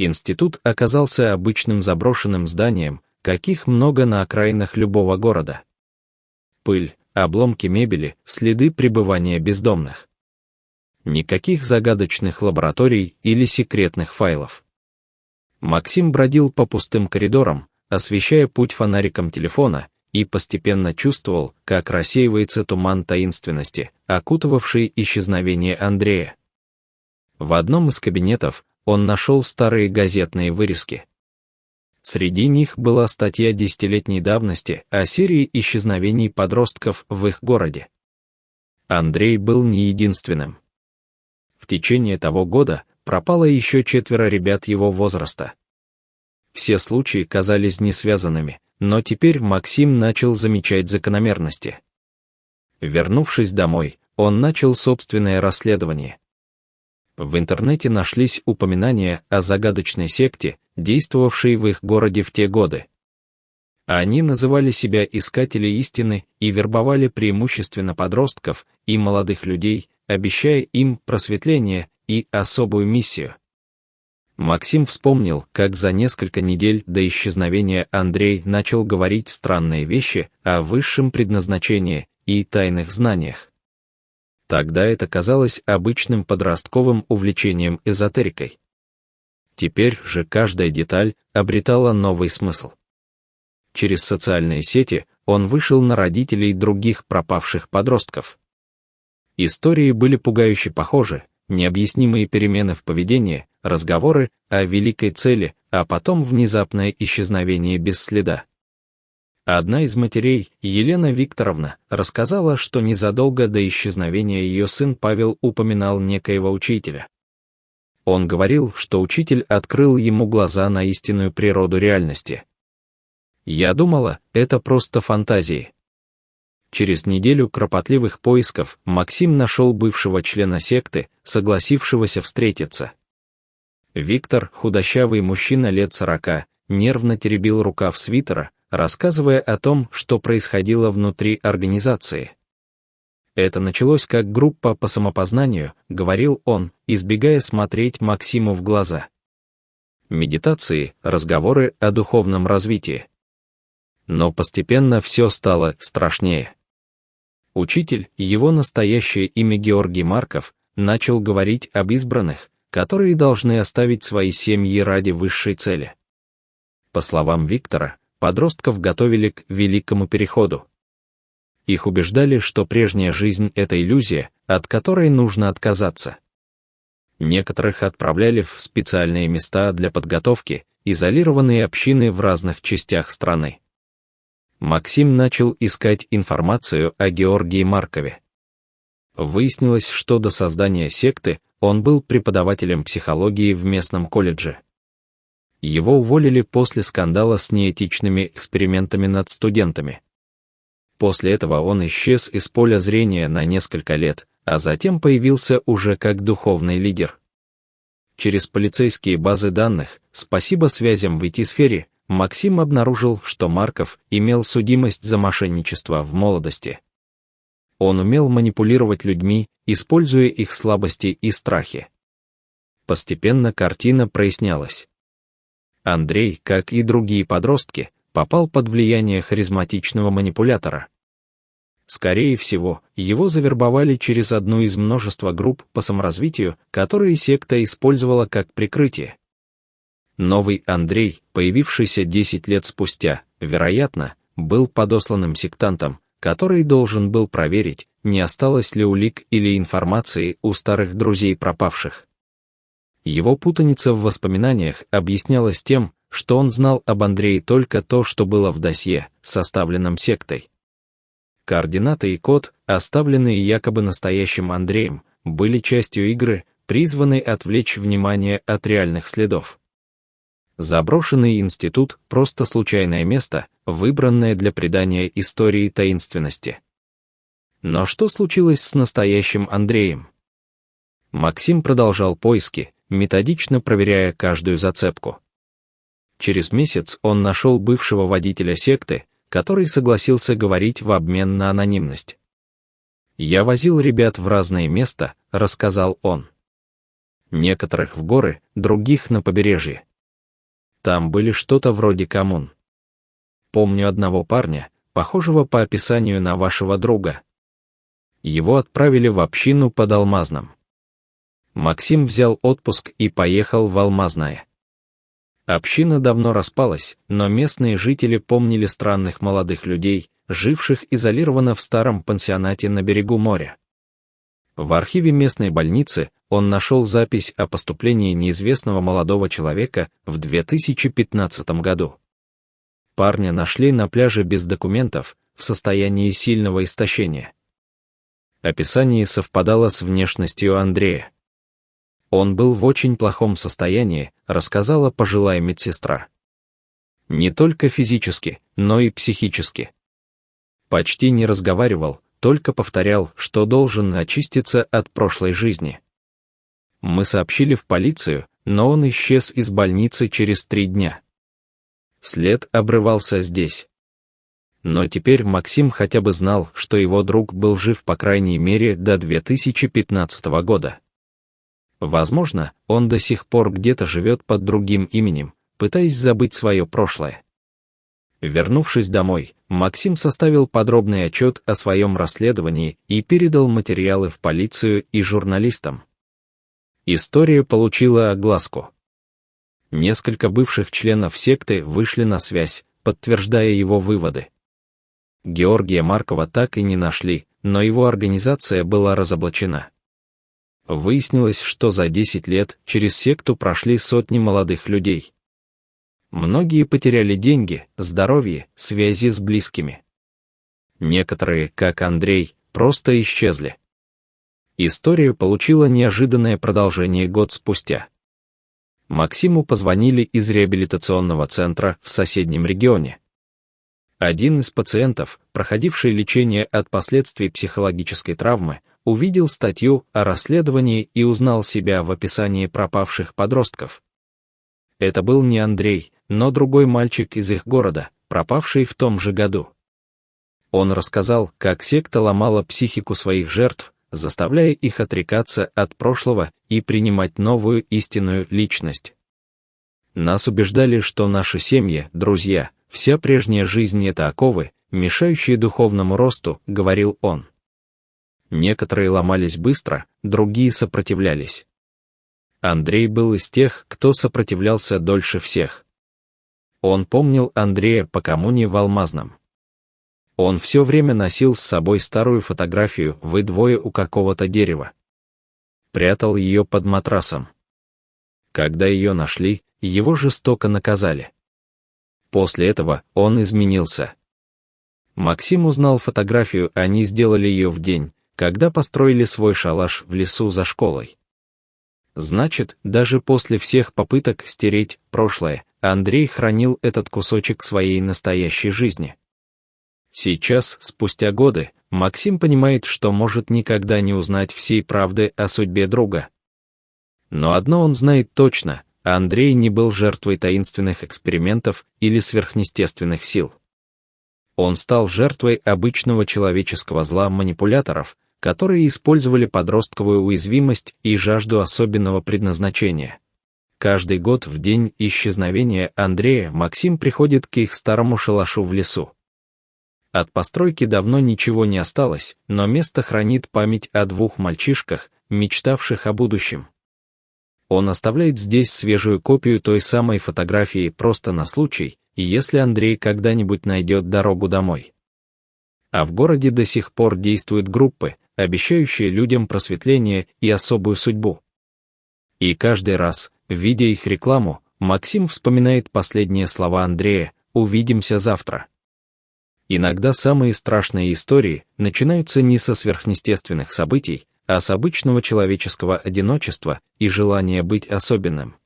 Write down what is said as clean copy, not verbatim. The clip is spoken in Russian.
Институт оказался обычным заброшенным зданием, каких много на окраинах любого города. Пыль, обломки мебели, следы пребывания бездомных. Никаких загадочных лабораторий или секретных файлов. Максим бродил по пустым коридорам, освещая путь фонариком телефона, и постепенно чувствовал, как рассеивается туман таинственности, окутывавший исчезновение Андрея. В одном из кабинетов он нашел старые газетные вырезки. Среди них была статья десятилетней давности о серии исчезновений подростков в их городе. Андрей был не единственным. В течение того года пропало еще 4 ребят его возраста. Все случаи казались несвязанными, но теперь Максим начал замечать закономерности. Вернувшись домой, он начал собственное расследование. В интернете нашлись упоминания о загадочной секте, действовавшей в их городе в те годы. Они называли себя искатели истины и вербовали преимущественно подростков и молодых людей, обещая им просветление и особую миссию. Максим вспомнил, как за несколько недель до исчезновения Андрей начал говорить странные вещи о высшем предназначении и тайных знаниях. Тогда это казалось обычным подростковым увлечением эзотерикой. Теперь же каждая деталь обретала новый смысл. Через социальные сети он вышел на родителей других пропавших подростков. Истории были пугающе похожи, необъяснимые перемены в поведении, разговоры о великой цели, а потом внезапное исчезновение без следа. Одна из матерей, Елена Викторовна, рассказала, что незадолго до исчезновения ее сын Павел упоминал некоего учителя. Он говорил, что учитель открыл ему глаза на истинную природу реальности. «Я думала, это просто фантазии». Через неделю кропотливых поисков Максим нашел бывшего члена секты, согласившегося встретиться. Виктор, худощавый мужчина лет 40, нервно теребил рукав свитера, рассказывая о том, что происходило внутри организации. «Это началось как группа по самопознанию», — говорил он, избегая смотреть Максиму в глаза. Медитации, разговоры о духовном развитии. Но постепенно все стало страшнее. Учитель, его настоящее имя Георгий Марков, начал говорить об избранных, которые должны оставить свои семьи ради высшей цели. По словам Виктора, подростков готовили к великому переходу. Их убеждали, что прежняя жизнь — это иллюзия, от которой нужно отказаться. Некоторых отправляли в специальные места для подготовки, изолированные общины в разных частях страны. Максим начал искать информацию о Георгии Маркове. Выяснилось, что до создания секты он был преподавателем психологии в местном колледже. Его уволили после скандала с неэтичными экспериментами над студентами. После этого он исчез из поля зрения на несколько лет, а затем появился уже как духовный лидер. Через полицейские базы данных, спасибо связям в IT-сфере, Максим обнаружил, что Марков имел судимость за мошенничество в молодости. Он умел манипулировать людьми, используя их слабости и страхи. Постепенно картина прояснялась. Андрей, как и другие подростки, попал под влияние харизматичного манипулятора. Скорее всего, его завербовали через одну из множества групп по саморазвитию, которые секта использовала как прикрытие. Новый Андрей, появившийся 10 лет спустя, вероятно, был подосланным сектантом, который должен был проверить, не осталось ли улик или информации у старых друзей пропавших. Его путаница в воспоминаниях объяснялась тем, что он знал об Андрее только то, что было в досье, составленном сектой. Координаты и код, оставленные якобы настоящим Андреем, были частью игры, призванной отвлечь внимание от реальных следов. Заброшенный институт — просто случайное место, выбранное для придания истории таинственности. Но что случилось с настоящим Андреем? Максим продолжал поиски, методично проверяя каждую зацепку. Через месяц он нашел бывшего водителя секты, который согласился говорить в обмен на анонимность. «Я возил ребят в разные места», — рассказал он. «Некоторых в горы, других на побережье. Там были что-то вроде коммун. Помню одного парня, похожего по описанию на вашего друга. Его отправили в общину под Алмазным. Максим взял отпуск и поехал в Алмазное. Община давно распалась, но местные жители помнили странных молодых людей, живших изолированно в старом пансионате на берегу моря. В архиве местной больницы он нашел запись о поступлении неизвестного молодого человека в 2015 году. Парня нашли на пляже без документов, в состоянии сильного истощения. Описание совпадало с внешностью Андрея. Он был в очень плохом состоянии, рассказала пожилая медсестра. Не только физически, но и психически. Почти не разговаривал, только повторял, что должен очиститься от прошлой жизни. Мы сообщили в полицию, но он исчез из больницы через 3 дня. След обрывался здесь. Но теперь Максим хотя бы знал, что его друг был жив по крайней мере до 2015 года. Возможно, он до сих пор где-то живет под другим именем, пытаясь забыть свое прошлое. Вернувшись домой, Максим составил подробный отчет о своем расследовании и передал материалы в полицию и журналистам. История получила огласку. Несколько бывших членов секты вышли на связь, подтверждая его выводы. Георгия Маркова так и не нашли, но его организация была разоблачена. Выяснилось, что за 10 лет через секту прошли сотни молодых людей. Многие потеряли деньги, здоровье, связи с близкими. Некоторые, как Андрей, просто исчезли. История получила неожиданное продолжение год спустя. Максиму позвонили из реабилитационного центра в соседнем регионе. Один из пациентов, проходивший лечение от последствий психологической травмы, увидел статью о расследовании и узнал себя в описании пропавших подростков. Это был не Андрей, но другой мальчик из их города, пропавший в том же году. Он рассказал, как секта ломала психику своих жертв, заставляя их отрекаться от прошлого и принимать новую истинную личность. Нас убеждали, что наши семьи, друзья, вся прежняя жизнь — это оковы, мешающие духовному росту, говорил он. Некоторые ломались быстро, другие сопротивлялись. Андрей был из тех, кто сопротивлялся дольше всех. Он помнил Андрея по коммуне в Алмазном. Он все время носил с собой старую фотографию «Вы двое у какого-то дерева». Прятал ее под матрасом. Когда ее нашли, его жестоко наказали. После этого он изменился. Максим узнал фотографию, они сделали ее в день, когда построили свой шалаш в лесу за школой. Значит, даже после всех попыток стереть прошлое, Андрей хранил этот кусочек своей настоящей жизни. Сейчас, спустя годы, Максим понимает, что может никогда не узнать всей правды о судьбе друга. Но одно он знает точно: Андрей не был жертвой таинственных экспериментов или сверхъестественных сил. Он стал жертвой обычного человеческого зла манипуляторов, которые использовали подростковую уязвимость и жажду особенного предназначения. Каждый год в день исчезновения Андрея Максим приходит к их старому шалашу в лесу. От постройки давно ничего не осталось, но место хранит память о 2 мальчишках, мечтавших о будущем. Он оставляет здесь свежую копию той самой фотографии просто на случай, если Андрей когда-нибудь найдет дорогу домой. А в городе до сих пор действуют группы, обещающие людям просветление и особую судьбу. И каждый раз, видя их рекламу, Максим вспоминает последние слова Андрея: «Увидимся завтра». Иногда самые страшные истории начинаются не со сверхъестественных событий, а с обычного человеческого одиночества и желания быть особенным.